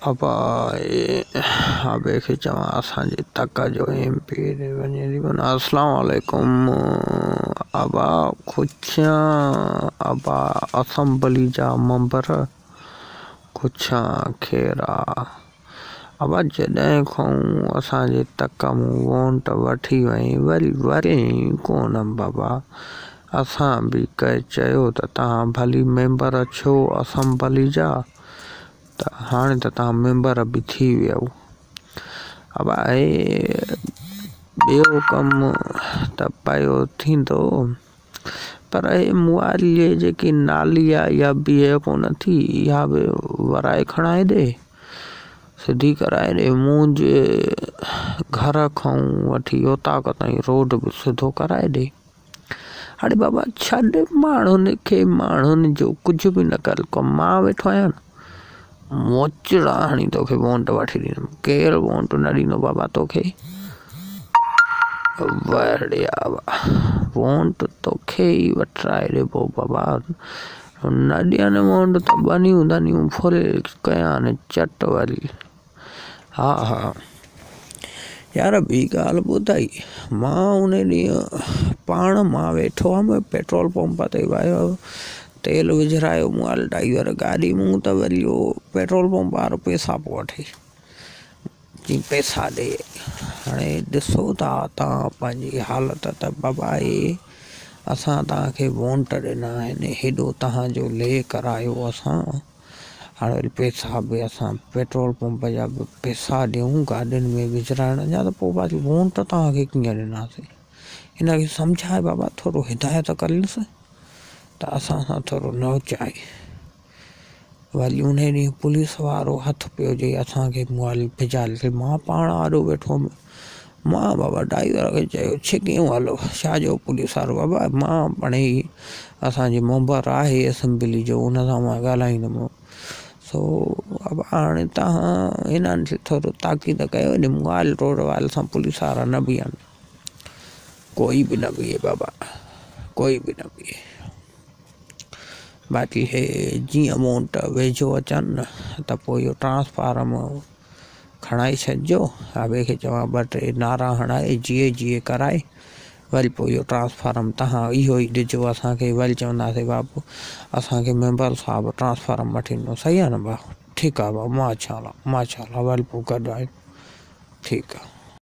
अब अबे खे चवां असांजे तक जो MP वञे थी वञा। अस्सलाम वालेकुम अबा खुशियां अबा असम्बली जा मेंबर खुशियां खेरा अबा जॾहिं खां असांजे तक मूं वोट वठी वई वरी कोन बाबा। असां बि चयो त तव्हां भली मेंबर छो असम्बली जा त हाणे त तव्हां मेंबर बि थी वियो। अब ॿियो कमु त पियो थींदो पर मुआलीअ जेकी नाली आहे इहा बीहे कोन थी, इहा बि वराए खणाए ॾे, सिधी कराए ॾे। मुंहिंजे घर खां वठी उतां ताईं रोड बि सिधो कराए ॾे। हाणे बाबा छॾ माण्हुनि जो कुझु बि न कर को मां वेठो आहियां न, मोचड़ा हणी तोखे वोट वठी ॾींदुमि। केरु वोट न ॾींदो बाबा तोखे। बढ़िया वोट तोखे ई वठाए ॾिबो बाबा। न ॾियनि वोट त बनियूं दनियूं फुल कयां न चट वरी। हा यार ॿी ॻाल्हि ॿुधाई, मां उन ॾींहुं पाण मां वेठो हुअमि पेट्रोल पंप ते वियो, तेल विझरायो मूं हल ड्राइवर गाॾी मूं त वरी उहो पेट्रोल पंप वारो पैसा पियो वठे, चई पैसा ॾे। हाणे ॾिसो था तव्हां पंहिंजी हालत त बाबा असां तव्हांखे वोट ॾिना आहिनि, हेॾो तव्हांजो ले करायो असां, हाणे वरी पैसा बि असां पेट्रोल पंप जा बि पैसा ॾियूं गाॾियुनि में विझराइण जा त पोइ वरी वोट तव्हांखे कीअं ॾिनासीं। हिनखे सम्झाए बाबा, थोरो हिदायत करियुसि त असां सां थोरो न चाहे। वरी उन ॾींहुं पुलिस वारो हथु पियो ॾिए असांखे मुआली भिजाल। मां पाण आॾो वेठो हुअमि, मां बाबा ड्राइवर खे चयो छिकियूं हलो, छाजो पुलिस वारो बाबा मां पाणे ई असांजे मेंबर आहे असैम्बली जो, उन सां मां ॻाल्हाईंदुमि। सो अब हाणे तव्हां हिननि खे थोरो ताक़ीद कयो नी, मुआल रोड वाल सां पुलिस वारा न बीहनि, कोई बि न बीहे बाबा, कोई बि न बीहे। बाक़ी हे जीअं वोट वेझो अचनि न त पोइ इहो ट्रांसफार्म खणाए छॾिजो। ॿिए खे चवां ॿ टे नारा हणाए जीए कराए, वरी पोइ इहो ट्रांसफार्म तव्हां इहो ई ॾिजो असांखे। वरी चवंदासीं बाबू असांखे मेंबर साहिबु ट्रांसफार्म वठी ॾिनो, सही आहे न भाउ? ठीकु आहे भाउ, माशाल्लाह वरी पोइ गॾु आहियूं, ठीकु आहे।